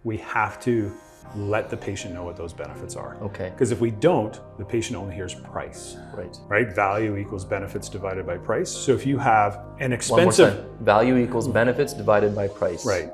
we have to let the patient know what those benefits are. Okay. Because if we don't, the patient only hears price. Right? Value equals benefits divided by price. So if you have an expensive... One more time. Value equals benefits divided by price. Right.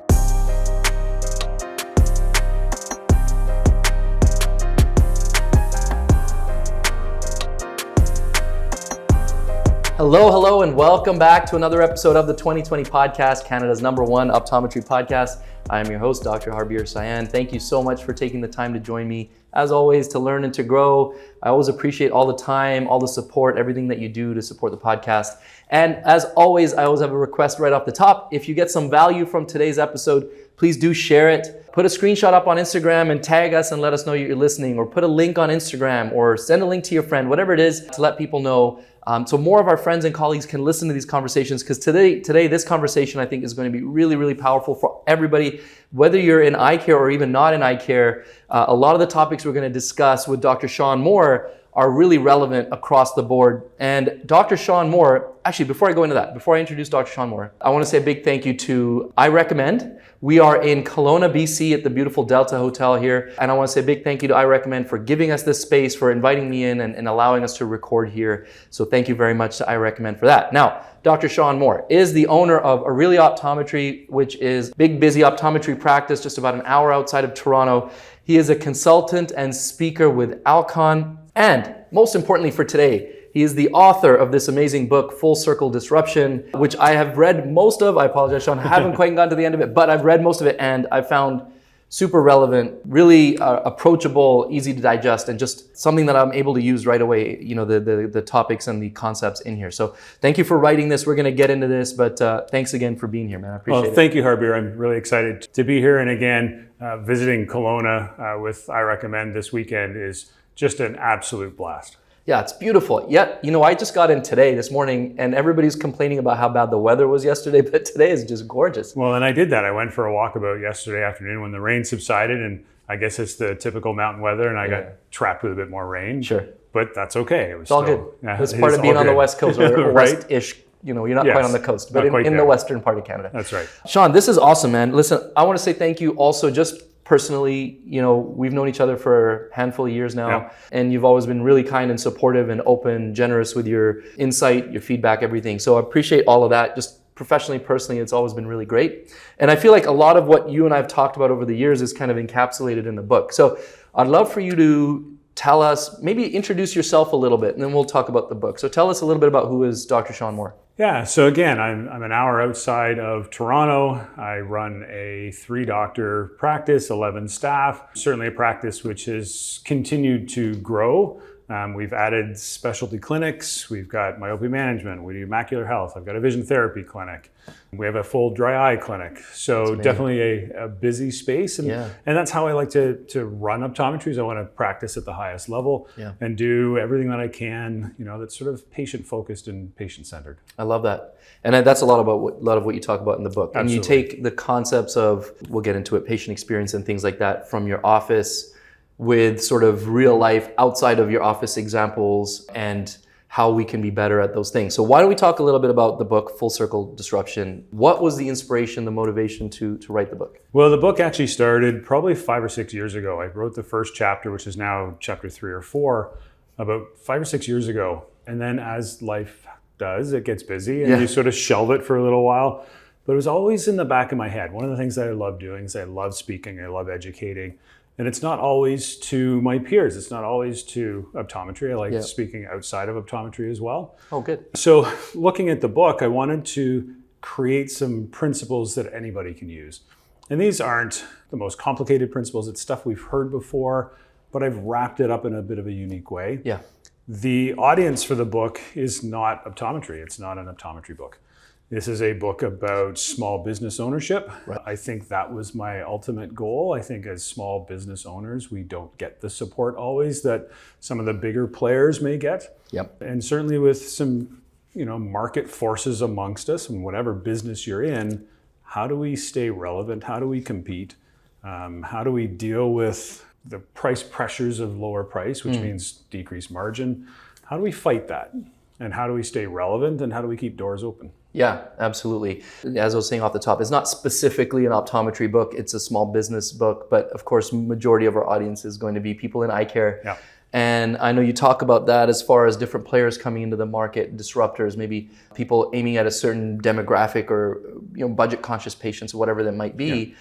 Hello, and welcome back to another episode of the 2020 podcast, Canada's #1 optometry podcast. I am your host, Dr. Harbir Sayan. Thank you so much for taking the time to join me, as always, to learn and to grow. I always appreciate all the time, all the support, everything that you do to support the podcast. And as always, I always have a request right off the top. If you get some value from today's episode, please do share it. Put a screenshot up on Instagram and tag us and let us know you're listening, or put a link on Instagram, or send a link to your friend, whatever it is, to let people know. So more of our friends and colleagues can listen to these conversations, because today this conversation I think is going to be really, really powerful for everybody, whether you're in eye care or even not in eye care. A lot of the topics we're going to discuss with Dr. Shawn Moore are really relevant across the board. And Dr. Shawn Moore, actually, before I go into that, before I introduce Dr. Shawn Moore, I want to say a big thank you to I Recommend. We are in Kelowna, BC at the beautiful Delta Hotel here. And I want to say a big thank you to I Recommend for giving us this space, for inviting me in and allowing us to record here. So thank you very much to I Recommend for that. Now, Dr. Shawn Moore is the owner of Aurelia Optometry, which is big, busy optometry practice just about an hour outside of Toronto. He is a consultant and speaker with Alcon. And most importantly for today, he is the author of this amazing book, Full Circle Disruption, which I have read most of. I apologize, Shawn, I haven't quite gotten to the end of it, but I've read most of it and I found super relevant, really approachable, easy to digest, and just something that I'm able to use right away, you know, the topics and the concepts in here. So thank you for writing this. We're going to get into this, but thanks again for being here, man. I appreciate it. Thank you, Harbir. I'm really excited to be here. And again, visiting Kelowna with I Recommend this weekend is just an absolute blast. Yeah, it's beautiful. Yet, you know, I just got in this morning, and everybody's complaining about how bad the weather was yesterday, but today is just gorgeous. Well, and I did that. I went for a walkabout yesterday afternoon when the rain subsided, and I guess it's the typical mountain weather, and I got trapped with a bit more rain. Sure. But that's okay. It's all good. It's part of being on the West Coast, or right? West-ish. You know, you're not quite on the coast, but in the western part of Canada. That's right. Shawn, this is awesome, man. Listen, I want to say thank you also just personally. You know, we've known each other for a handful of years now, and you've always been really kind and supportive and open, generous with your insight, your feedback, everything. So I appreciate all of that. Just professionally, personally, it's always been really great. And I feel like a lot of what you and I have talked about over the years is kind of encapsulated in the book. So I'd love for you to tell us, maybe introduce yourself a little bit, and then we'll talk about the book. So tell us a little bit about who is Dr. Shawn Moore. Yeah, so again, I'm an hour outside of Toronto. I run a 3-doctor practice, 11 staff, certainly a practice which has continued to grow. We've added specialty clinics. We've got myopia management. We do macular health. I've got a vision therapy clinic. We have a full dry eye clinic. So definitely a busy space. And that's how I like to run optometry. Is I want to practice at the highest level and do everything that I can, you know, that's sort of patient focused and patient centered. I love that. And that's a lot of what you talk about in the book. Absolutely. And you take the concepts of, we'll get into it, patient experience and things like that from your office with sort of real life outside of your office examples and how we can be better at those things. So why don't we talk a little bit about the book, Full Circle Disruption? What was the inspiration, the motivation to write the book? Well, the book actually started probably 5 or 6 years ago. I wrote the first chapter, which is now chapter 3 or 4, about 5 or 6 years ago. And then as life does, it gets busy and you sort of shelve it for a little while. But it was always in the back of my head. One of the things that I love doing is I love speaking, I love educating. And it's not always to my peers. It's not always to optometry. I like speaking outside of optometry as well. Oh, good. So looking at the book, I wanted to create some principles that anybody can use. And these aren't the most complicated principles. It's stuff we've heard before, but I've wrapped it up in a bit of a unique way. Yeah. The audience for the book is not optometry. It's not an optometry book. This is a book about small business ownership. Right. I think that was my ultimate goal. I think as small business owners, we don't get the support always that some of the bigger players may get. Yep. And certainly with some, you know, market forces amongst us and whatever business you're in, how do we stay relevant? How do we compete? How do we deal with the price pressures of lower price, which means decreased margin? How do we fight that? And how do we stay relevant? And how do we keep doors open? Yeah, absolutely. As I was saying off the top, it's not specifically an optometry book. It's a small business book, but of course, majority of our audience is going to be people in eye care. Yeah. And I know you talk about that as far as different players coming into the market, disruptors, maybe people aiming at a certain demographic or budget conscious patients or whatever that might be.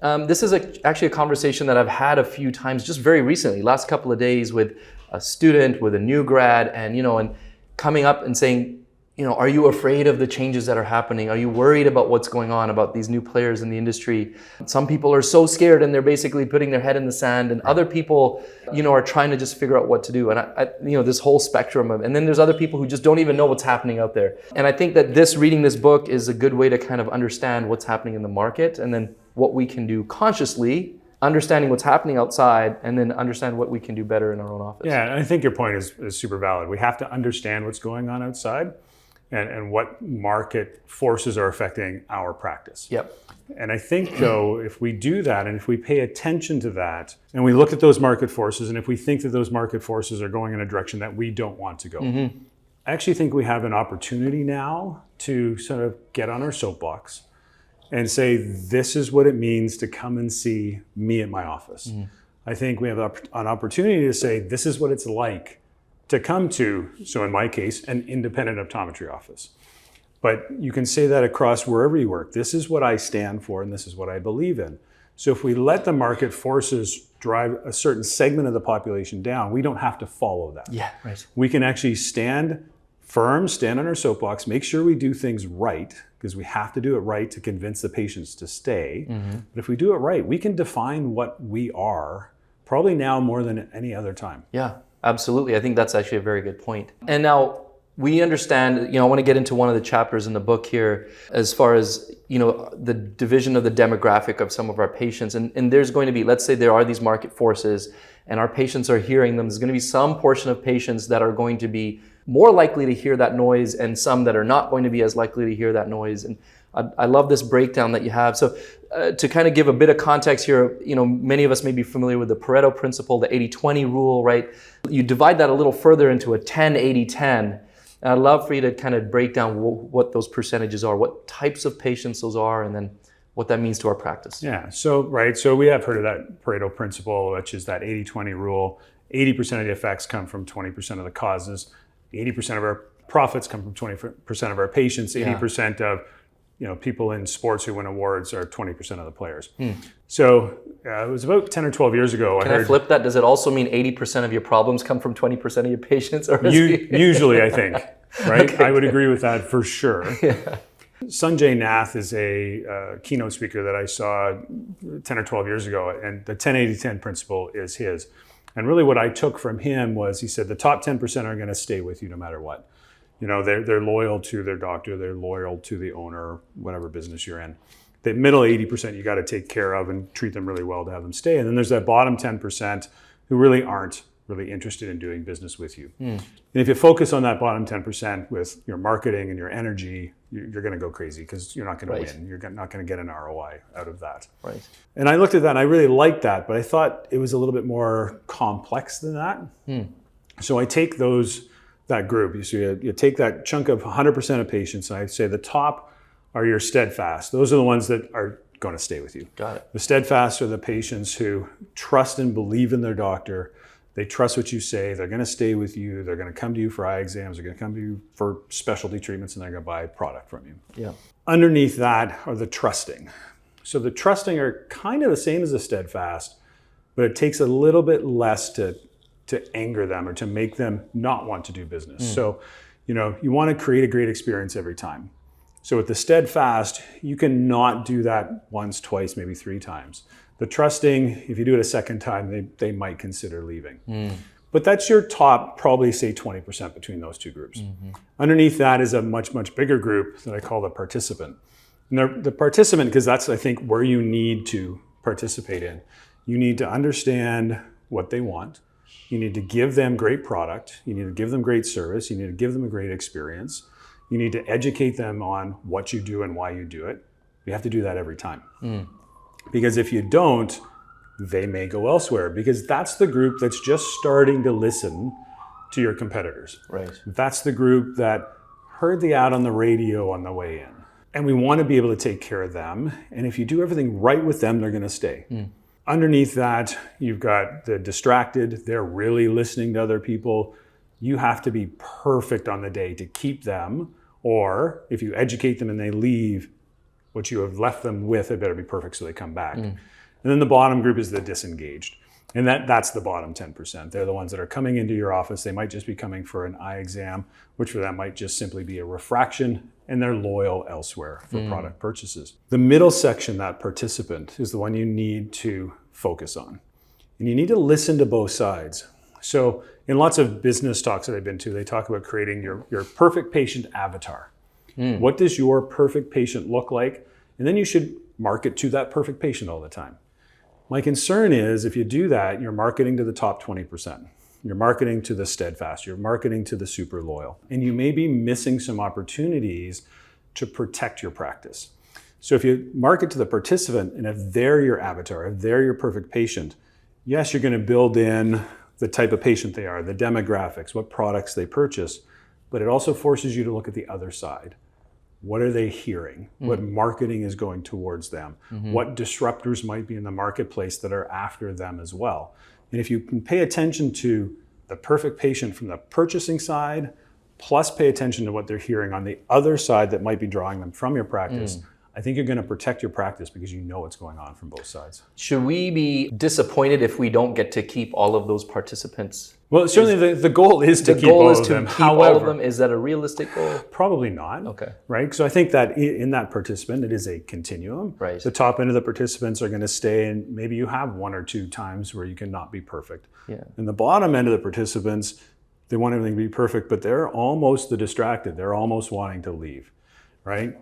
Yeah. This is actually a conversation that I've had a few times just very recently, last couple of days, with a student, with a new grad, and coming up and saying, are you afraid of the changes that are happening? Are you worried about what's going on, about these new players in the industry? Some people are so scared and they're basically putting their head in the sand, and other people, are trying to just figure out what to do. And I this whole spectrum and then there's other people who just don't even know what's happening out there. And I think that reading this book is a good way to kind of understand what's happening in the market, and then what we can do consciously, understanding what's happening outside, and then understand what we can do better in our own office. Yeah, I think your point is super valid. We have to understand what's going on outside and what market forces are affecting our practice. Yep. And I think, though, if we do that, and if we pay attention to that, and we look at those market forces, and if we think that those market forces are going in a direction that we don't want to go, I actually think we have an opportunity now to sort of get on our soapbox and say, this is what it means to come and see me at my office. I think we have an opportunity to say, this is what it's like to come to, so in my case, an independent optometry office. But you can say that across wherever you work. This is what I stand for, and this is what I believe in. So if we let the market forces drive a certain segment of the population down, we don't have to follow that. Yeah, right. We can actually stand firm, stand on our soapbox, make sure we do things right, because we have to do it right to convince the patients to stay. But if we do it right, we can define what we are, probably now more than any other time. Yeah, absolutely. I think that's actually a very good point. And now we understand, I want to get into one of the chapters in the book here as far as, the division of the demographic of some of our patients. And there's going to be, let's say there are these market forces and our patients are hearing them. There's going to be some portion of patients that are going to be more likely to hear that noise and some that are not going to be as likely to hear that noise. And I love this breakdown that you have. So to kind of give a bit of context here, many of us may be familiar with the Pareto principle, the 80-20 rule, right? You divide that a little further into a 10-80-10. And I'd love for you to kind of break down what those percentages are, what types of patients those are, and then what that means to our practice. Yeah, so we have heard of that Pareto principle, which is that 80-20 rule. 80% of the effects come from 20% of the causes. 80% of our profits come from 20% of our patients. 80% of people in sports who win awards are 20% of the players. So it was about 10 or 12 years ago. Can I flip that? Does it also mean 80% of your problems come from 20% of your patients? Or usually, I think, right? Okay, I would agree with that for sure. Yeah. Sanjay Nath is a keynote speaker that I saw 10 or 12 years ago, and the 10-80-10 principle is his. And really what I took from him was, he said, the top 10% are going to stay with you no matter what. They're loyal to their doctor, they're loyal to the owner, whatever business you're in. The middle 80% you got to take care of and treat them really well to have them stay. And then there's that bottom 10% who really aren't really interested in doing business with you. And if you focus on that bottom 10% with your marketing and your energy, you're going to go crazy because you're not going to win. You're not going to get an ROI out of that. Right. And I looked at that and I really liked that, but I thought it was a little bit more complex than that. So I take that group. You take that chunk of 100% of patients, and I say the top are your steadfast. Those are the ones that are going to stay with you. Got it. The steadfast are the patients who trust and believe in their doctor. They trust what you say. They're going to stay with you. They're going to come to you for eye exams. They're going to come to you for specialty treatments, and they're going to buy product from you. Yeah. Underneath that are the trusting. So the trusting are kind of the same as the steadfast, but it takes a little bit less to anger them or to make them not want to do business. So, you want to create a great experience every time. So with the steadfast, you can not do that once, twice, maybe 3 times. The trusting, if you do it a second time, they might consider leaving. But that's your top, probably say 20% between those two groups. Underneath that is a much, much bigger group that I call the participant. And the participant, because that's, I think, where you need to participate in. You need to understand what they want. You need to give them great product. You need to give them great service. You need to give them a great experience. You need to educate them on what you do and why you do it. You have to do that every time. Because if you don't, they may go elsewhere, because that's the group that's just starting to listen to your competitors. Right. That's the group that heard the ad on the radio on the way in. And we want to be able to take care of them. And if you do everything right with them, they're going to stay. Underneath that, you've got the distracted. They're really listening to other people. You have to be perfect on the day to keep them. Or if you educate them and they leave, what you have left them with, it better be perfect so they come back. And then the bottom group is the disengaged. And that's the bottom 10%. They're the ones that are coming into your office. They might just be coming for an eye exam, which for them might just simply be a refraction, and they're loyal elsewhere for product purchases. The middle section, that participant, is the one you need to focus on. And you need to listen to both sides. So in lots of business talks that I've been to, they talk about creating your perfect patient avatar. What does your perfect patient look like? And then you should market to that perfect patient all the time. My concern is if you do that, you're marketing to the top 20%. You're marketing to the steadfast. You're marketing to the super loyal. And you may be missing some opportunities to protect your practice. So if you market to the participant, and if they're your avatar, if they're your perfect patient, yes, you're going to build in the type of patient they are, the demographics, what products they purchase, but it also forces you to look at the other side. What are they hearing? What marketing is going towards them? What disruptors might be in the marketplace that are after them as well? And if you can pay attention to the perfect patient from the purchasing side, plus pay attention to what they're hearing on the other side that might be drawing them from your practice, I think you're going to protect your practice because you know what's going on from both sides. Should we be disappointed if we don't get to keep all of those participants? Well, certainly the goal is to keep all of them. All of them. Is that a realistic goal? Probably not. Okay. Right? So I think that in that participant, it is a continuum. Right. The top end of the participants are going to stay, and maybe you have one or two times where you cannot be perfect. Yeah. And the bottom end of the participants, they want everything to be perfect, but they're almost the distracted. They're almost wanting to leave, right?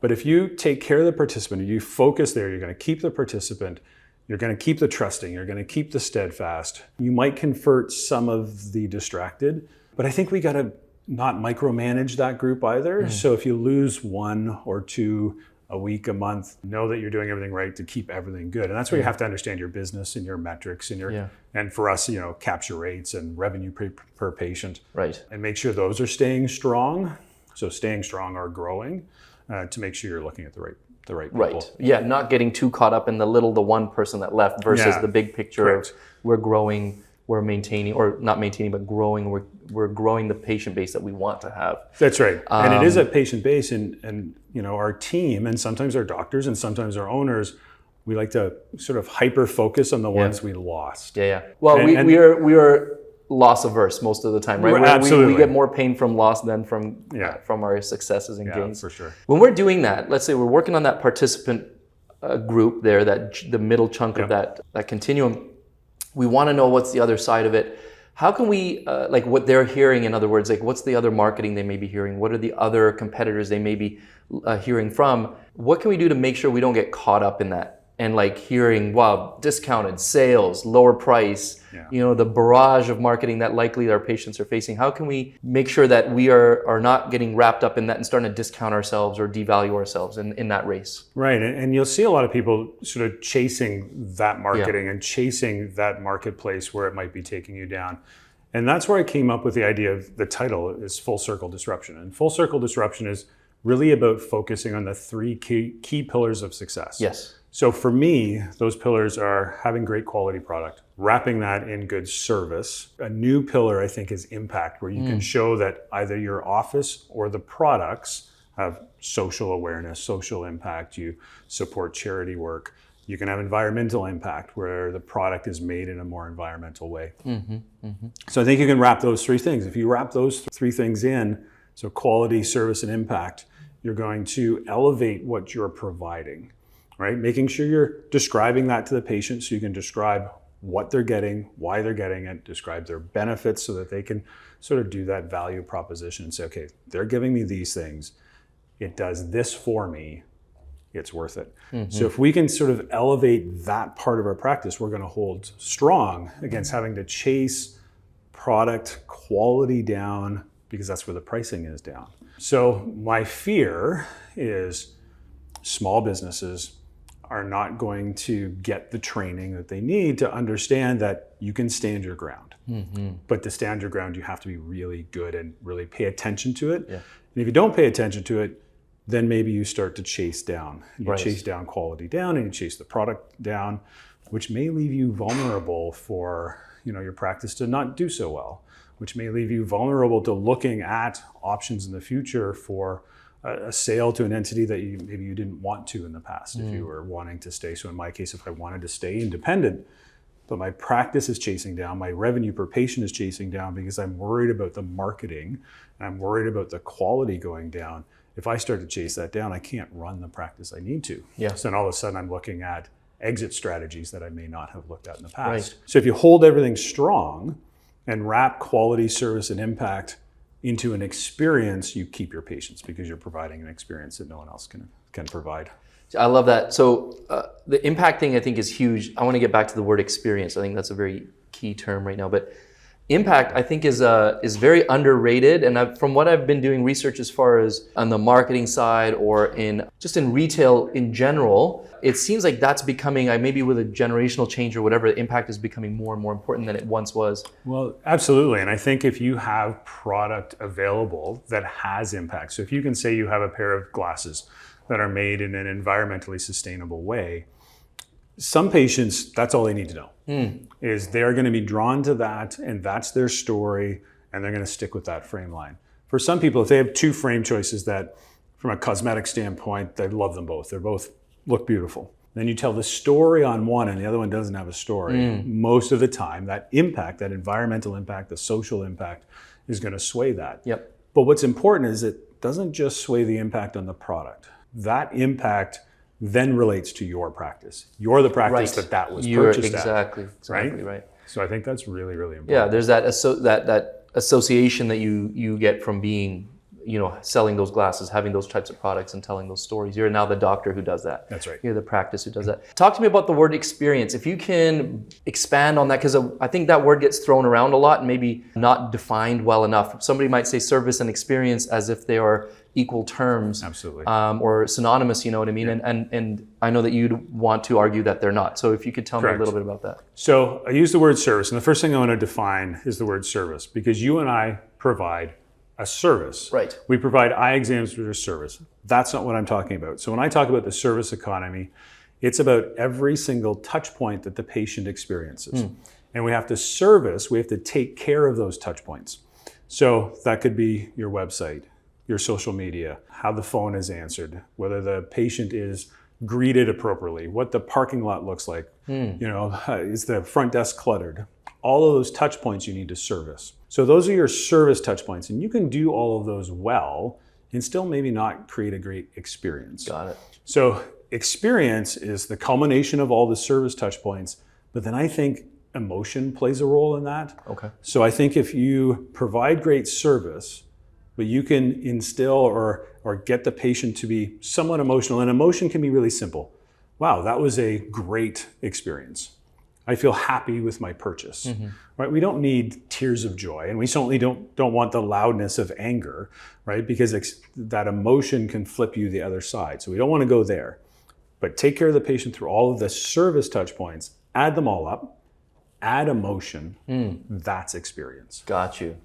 But if you take care of the participant, if you focus there, you're going to keep the participant, you're going to keep the trusting, you're going to keep the steadfast. You might convert some of the distracted, but I think we got to not micromanage that group either. So if you lose one or two a week, a month, know that you're doing everything right to keep everything good. And that's where you have to understand your business and your metrics and and for us, capture rates and revenue per patient. Right. And make sure those are staying strong. So staying strong or growing. To make sure you're looking at the right people. Right. Yeah, not getting too caught up in the one person that left versus the big picture of we're growing, we're maintaining, or not maintaining, but growing. We're growing the patient base that we want to have. That's right. And it is a patient base, and our team, and sometimes our doctors, and sometimes our owners, we like to sort of hyper focus on the ones we lost. Yeah. Well, we are loss averse most of the time, right? Absolutely. We get more pain from loss than from our successes and gains. For sure. When we're doing that, let's say we're working on that participant group there, the middle chunk of that continuum. We want to know what's the other side of it. How can we, what they're hearing, in other words, what's the other marketing they may be hearing? What are the other competitors they may be hearing from? What can we do to make sure we don't get caught up in that? And hearing, wow, discounted sales, lower price, the barrage of marketing that likely our patients are facing. How can we make sure that we are not getting wrapped up in that and starting to discount ourselves or devalue ourselves in that race? Right. And you'll see a lot of people sort of chasing that marketing and chasing that marketplace where it might be taking you down. And that's where I came up with the idea of the title is Full Circle Disruption. And Full Circle Disruption is really about focusing on the three key pillars of success. Yes. So for me, those pillars are having great quality product, wrapping that in good service. A new pillar, I think, is impact, where you can show that either your office or the products have social awareness, social impact. You support charity work. You can have environmental impact, where the product is made in a more environmental way. So I think you can wrap those three things. If you wrap those three things in, so quality, service, and impact, you're going to elevate what you're providing. Right? Making sure you're describing that to the patient so you can describe what they're getting, why they're getting it, describe their benefits so that they can sort of do that value proposition and say, okay, they're giving me these things. It does this for me. It's worth it. So if we can sort of elevate that part of our practice, we're going to hold strong against having to chase product quality down because that's where the pricing is down. So my fear is small businesses are not going to get the training that they need to understand that you can stand your ground. But to stand your ground, you have to be really good and really pay attention to it. And if you don't pay attention to it, then maybe you start to chase down. You Right. chase down quality down, and you chase the product down, which may leave you vulnerable for your practice to not do so well, which may leave you vulnerable to looking at options in the future for a sale to an entity that maybe you didn't want to in the past if you were wanting to stay. So in my case, if I wanted to stay independent, but my practice is chasing down, my revenue per patient is chasing down because I'm worried about the marketing, and I'm worried about the quality going down. If I start to chase that down, I can't run the practice I need to. Yeah. So then all of a sudden I'm looking at exit strategies that I may not have looked at in the past. Right. So if you hold everything strong and wrap quality, service, and impact into an experience, you keep your patients because you're providing an experience that no one else can provide. I love that. So the impact thing I think is huge. I want to get back to the word experience. I think that's a very key term right now. But impact, I think, is very underrated. And from what I've been doing research as far as on the marketing side or in retail in general, it seems like that's becoming, maybe with a generational change or whatever, impact is becoming more and more important than it once was. Well, absolutely. And I think if you have product available that has impact, so if you can say you have a pair of glasses that are made in an environmentally sustainable way, some patients, that's all they need to know, is they're going to be drawn to that, and that's their story, and they're going to stick with that frame line. For some people, if they have two frame choices that, from a cosmetic standpoint, they love them both. They both look beautiful. Then you tell the story on one, and the other one doesn't have a story. Most of the time, that impact, that environmental impact, the social impact, is going to sway that. Yep. But what's important is it doesn't just sway the impact on the product. That impact then relates to your practice. You're the practice that was purchased exactly at. Right. So I think that's really, really important. Yeah, there's that association that you get from being, selling those glasses, having those types of products and telling those stories. You're now the doctor who does that. That's right. You're the practice who does that. Talk to me about the word experience. If you can expand on that, because I think that word gets thrown around a lot and maybe not defined well enough. Somebody might say service and experience as if they are equal terms. Absolutely. Or synonymous, you know what I mean? Yeah. And I know that you'd want to argue that they're not. So if you could tell me a little bit about that. So I use the word service, and the first thing I want to define is the word service, because you and I provide a service. Right. We provide eye exams for a service. That's not what I'm talking about. So when I talk about the service economy, it's about every single touch point that the patient experiences. And we have to take care of those touch points. So that could be your website, your social media, how the phone is answered, whether the patient is greeted appropriately, what the parking lot looks like, is the front desk cluttered? All of those touch points you need to service. So those are your service touch points, and you can do all of those well and still maybe not create a great experience. Got it. So experience is the culmination of all the service touch points, but then I think emotion plays a role in that. Okay. So I think if you provide great service, but you can instill or get the patient to be somewhat emotional, and emotion can be really simple. Wow, that was a great experience. I feel happy with my purchase. Right? We don't need tears of joy, and we certainly don't want the loudness of anger, right? Because that emotion can flip you the other side. So we don't want to go there. But take care of the patient through all of the service touch points, add them all up, add emotion, that's experience. Got you.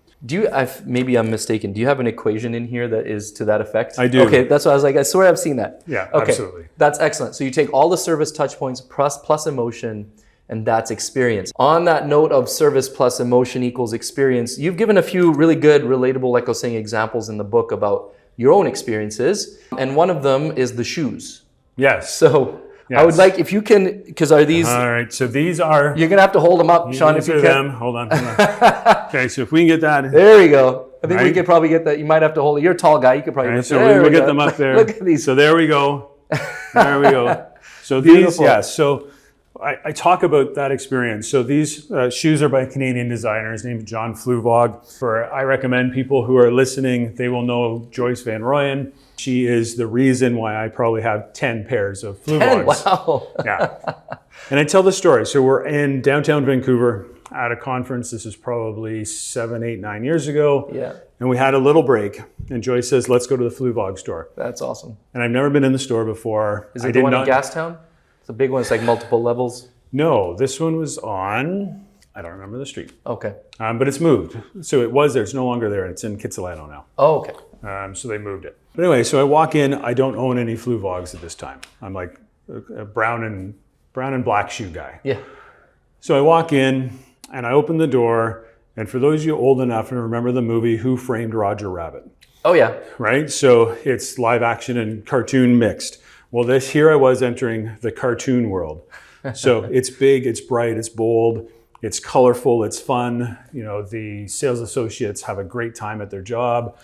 Maybe I'm mistaken. Do you have an equation in here that is to that effect? I do. Okay, that's why I was like, I swear I've seen that. Yeah, okay. Absolutely. That's excellent. So you take all the service touch points plus emotion, and that's experience. On that note of service plus emotion equals experience, you've given a few really good, relatable, like I was saying, examples in the book about your own experiences. And one of them is the shoes. Yes. So I would like, if you can, because are these... All right, so these are... You're going to have to hold them up, Shawn, if you can. Them. Hold on. Okay, so if we can get that... There we go. I think we could probably get that. You might have to hold it. You're a tall guy. You could probably... Right, so we'll get them up there. Look at these. So there we go. There we go. So these, so I talk about that experience. So these shoes are by a Canadian designer. His name is John Fluvog. I recommend people who are listening, they will know Joyce Van Royen. She is the reason why I probably have 10 pairs of Fluvogs. Wow. Yeah. And I tell the story. So we're in downtown Vancouver at a conference. This is probably 7, 8, 9 years ago. Yeah. And we had a little break. And Joyce says, let's go to the Fluvog store. That's awesome. And I've never been in the store before. Is it the one in Gastown? It's a big one. It's like multiple levels. No, this one was on, I don't remember the street. Okay. But it's moved. So it was there. It's no longer there. It's in Kitsilano now. Oh, okay. So they moved it. But anyway, so I walk in. I don't own any Fluvogs at this time. I'm like a brown and black shoe guy. Yeah. So I walk in and I open the door. And for those of you old enough to remember the movie Who Framed Roger Rabbit? Oh yeah. Right? So it's live action and cartoon mixed. Well, here I was entering the cartoon world. So it's big, it's bright, it's bold, it's colorful, it's fun. You know, the sales associates have a great time at their job.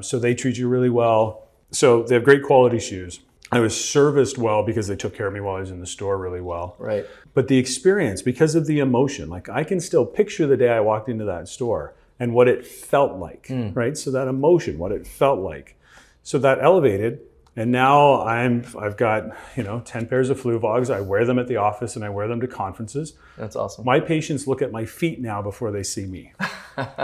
So they treat you really well. So they have great quality shoes. I was serviced well because they took care of me while I was in the store really well. Right. But the experience, because of the emotion, like I can still picture the day I walked into that store and what it felt like, right? So that emotion, what it felt like. So that elevated. And now I've got, 10 pairs of Fluvogs. I wear them at the office and I wear them to conferences. That's awesome. My patients look at my feet now before they see me.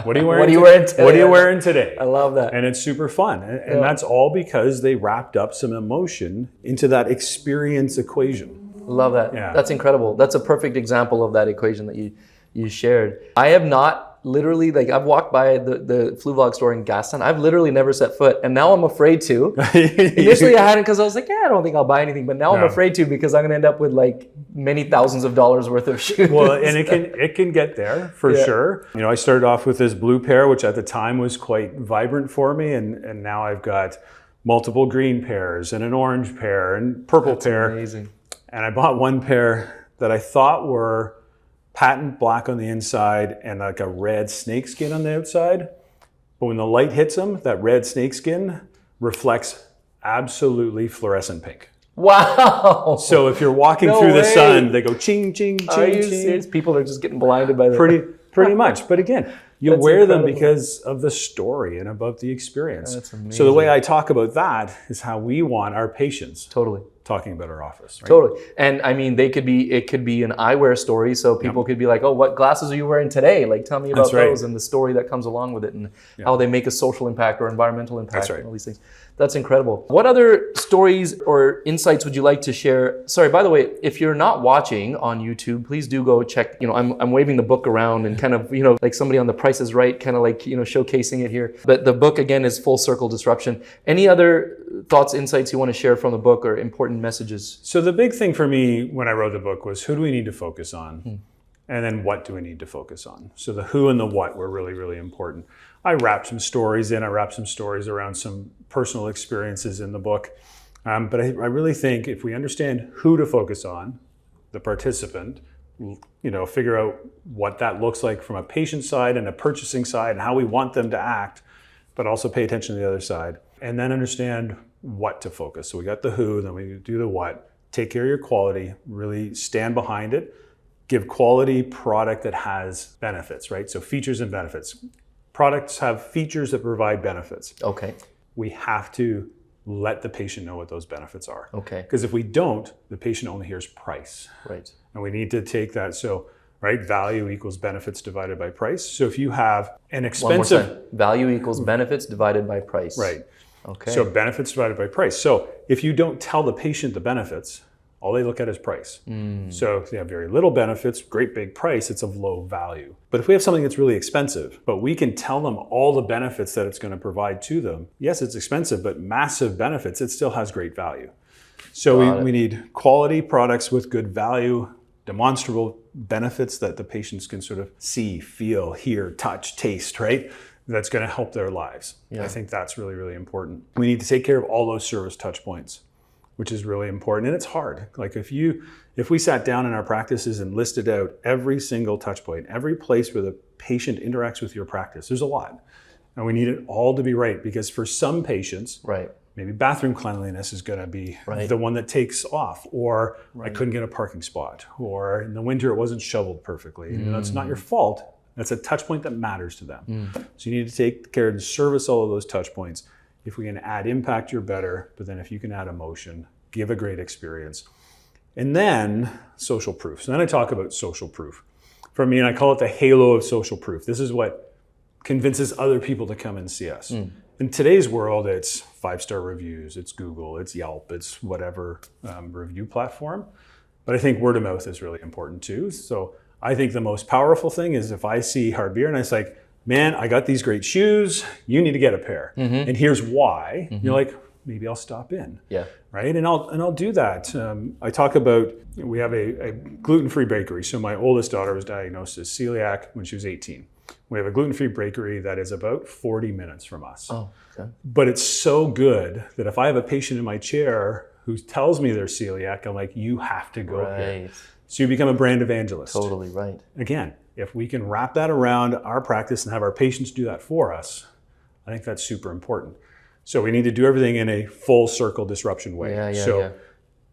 What are you wearing? What are you wearing today? What are you wearing today? I love that. And it's super fun. And that's all because they wrapped up some emotion into that experience equation. Love that. Yeah. That's incredible. That's a perfect example of that equation that you shared. I have not literally, I've walked by the Fluvog store in Gaston. I've literally never set foot, and now I'm afraid to. Initially I hadn't because I was like, I don't think I'll buy anything, but now I'm afraid to because I'm gonna end up with many thousands of dollars worth of shoes. Well, and it can get there for sure. I started off with this blue pair, which at the time was quite vibrant for me, and now I've got multiple green pairs and an orange pair and purple pair. Amazing. And I bought one pair that I thought were patent black on the inside and like a red snakeskin on the outside. But when the light hits them, that red snakeskin reflects absolutely fluorescent pink. Wow. So if you're walking through the sun, they go ching, ching, ching, Are you ching. serious? People are just getting blinded by that. Pretty much. But again, you That's wear incredible. them because of the story and about the experience. That's amazing. So the way I talk about that is how we want our patients Totally. talking about our office. Right? Totally. And I mean, it could be an eyewear story. So people could be like, oh, what glasses are you wearing today? Tell me about That's right. those and the story that comes along with it and how they make a social impact or environmental impact That's right. and all these things. That's incredible. What other stories or insights would you like to share? Sorry, by the way, if you're not watching on YouTube, please do go check. I'm waving the book around and kind of, like somebody on The Price is Right, kind of showcasing it here. But the book again is Full Circle Disruption. Any other thoughts, insights you want to share from the book or important messages? So the big thing for me when I wrote the book was who do we need to focus on? And then what do we need to focus on? So the who and the what were really, really important. I wrapped some stories in. I wrapped some stories around some personal experiences in the book. But I really think if we understand who to focus on, the participant, figure out what that looks like from a patient side and a purchasing side and how we want them to act, but also pay attention to the other side. And then understand what to focus. So we got the who, then we do the what. Take care of your quality, really stand behind it. Give quality product that has benefits, right? So features and benefits. Products have features that provide benefits. Okay. We have to let the patient know what those benefits are. Okay. Because if we don't, the patient only hears price. Right. And we need to take that. So, right, value equals benefits divided by price. So if you have an expensive... One more time. Value equals benefits divided by price. Right. Okay. So benefits divided by price. So if you don't tell the patient the benefits, all they look at is price. So if they have very little benefits, great big price, it's of low value. But if we have something that's really expensive, but we can tell them all the benefits that it's going to provide to them, yes, it's expensive, but massive benefits, it still has great value. So we need quality products with good value, demonstrable benefits that the patients can sort of see, feel, hear, touch, taste, right? That's going to help their lives. Yeah. I think that's really, really important. We need to take care of all those service touch points, which is really important. And it's hard. If we sat down in our practices and listed out every single touch point, every place where the patient interacts with your practice, there's a lot. And we need it all to be right, because for some patients, maybe bathroom cleanliness is going to be the one that takes off, or I couldn't get a parking spot, or in the winter it wasn't shoveled perfectly. That's not your fault. That's a touch point that matters to them. So you need to take care and service all of those touch points. If we can add impact, you're better. But then if you can add emotion, give a great experience. And then social proof. So then I talk about social proof. For me, and I call it the halo of social proof. This is what convinces other people to come and see us. In today's world, it's 5-star reviews, it's Google, it's Yelp, it's whatever review platform. But I think word of mouth is really important too. So I think the most powerful thing is if I see Harbier and I say, man, I got these great shoes. You need to get a pair. And here's why. You're like, maybe I'll stop in. Yeah. Right. And I'll do that. I talk about, we have a gluten-free bakery. So my oldest daughter was diagnosed as celiac when she was 18. We have a gluten-free bakery that is about 40 minutes from us. Oh, okay. But it's so good that if I have a patient in my chair who tells me they're celiac, I'm like, you have to go here. So you become a brand evangelist. Totally right. Again, if we can wrap that around our practice and have our patients do that for us, I think that's super important. So we need to do everything in a full circle disruption way.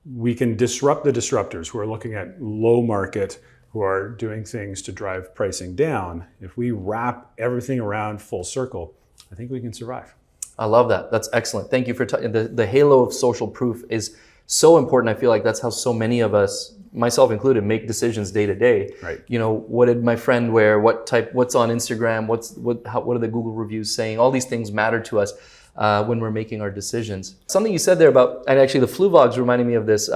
We can disrupt the disruptors who are looking at low market, who are doing things to drive pricing down. If we wrap everything around full circle, I think we can survive. I love that. That's excellent. Thank you for the halo of social proof is so important. I feel like that's how so many of us, myself included, make decisions day to day. Right. You know, what did my friend wear? What's on Instagram? What are the Google reviews saying? All these things matter to us when we're making our decisions. Something you said there about, and actually the flu vlogs reminded me of this.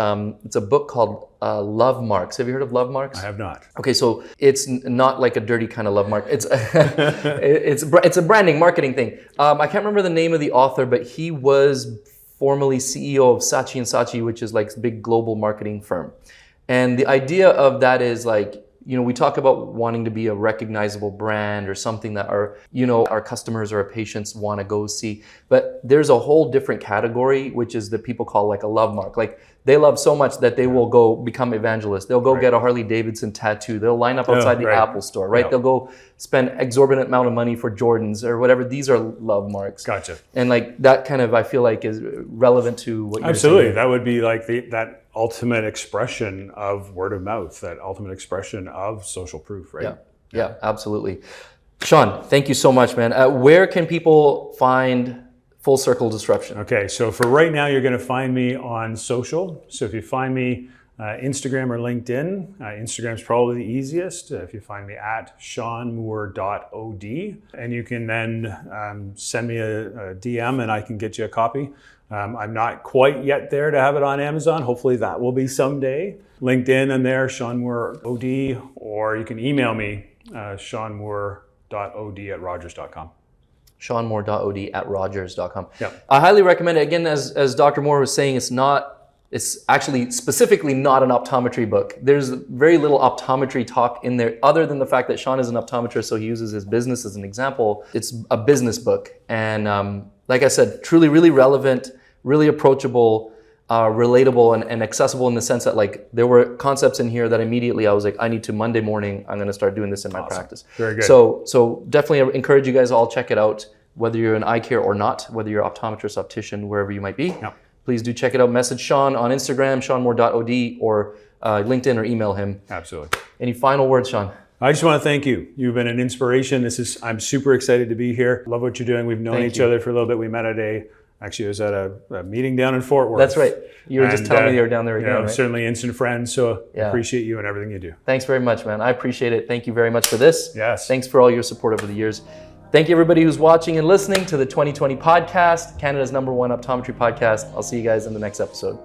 It's a book called Love Marks. Have you heard of Love Marks? I have not. Okay, so it's not like a dirty kind of love mark. It's it's a branding marketing thing. I can't remember the name of the author, but he was formerly CEO of Saatchi & Saatchi, which is like a big global marketing firm. And the idea of that is like, you know, we talk about wanting to be a recognizable brand or something that our customers or our patients want to go see. But there's a whole different category, which is that people call like a love mark. Like they love so much that they will go become evangelists. They'll go get a Harley Davidson tattoo. They'll line up outside the Apple store, right? They'll go spend exorbitant amount of money for Jordans or whatever. These are love marks. Gotcha. And like that kind of, I feel like is relevant to what you're saying. That would be like that ultimate expression of word of mouth, that ultimate expression of social proof, right? Yeah, absolutely. Shawn, thank you so much, man. Where can people find Full Circle Disruption? Okay, so for right now, you're going to find me on social. So if you find me Instagram or LinkedIn, Instagram's probably the easiest. If you find me at shawnmoore.od, and you can then send me a DM and I can get you a copy. I'm not quite yet there to have it on Amazon. Hopefully that will be someday. LinkedIn, I'm there, Shawn Moore OD, or you can email me, shawnmoore.od@rogers.com. shawnmoore.od@rogers.com. Yeah. I highly recommend it. Again, as Dr. Moore was saying, it's actually specifically not an optometry book. There's very little optometry talk in there other than the fact that Shawn is an optometrist, so he uses his business as an example. It's a business book. And like I said, truly really relevant, really approachable, relatable and accessible in the sense that like there were concepts in here that immediately I was like, I need to Monday morning, I'm going to start doing this in my practice. Very good. So definitely encourage you guys all check it out, whether you're in eye care or not, whether you're optometrist, optician, wherever you might be. Yep. Please do check it out. Message Shawn on Instagram, shawnmoore.od, or LinkedIn, or email him. Absolutely. Any final words, Shawn? I just want to thank you. You've been an inspiration. I'm super excited to be here. Love what you're doing. We've known each other for a little bit. We met at it was at a meeting down in Fort Worth. That's right. You were just telling me you were down there again, right? Certainly instant friends. So appreciate you and everything you do. Thanks very much, man. I appreciate it. Thank you very much for this. Yes. Thanks for all your support over the years. Thank you, everybody who's watching and listening to the 2020 podcast, Canada's #1 optometry podcast. I'll see you guys in the next episode.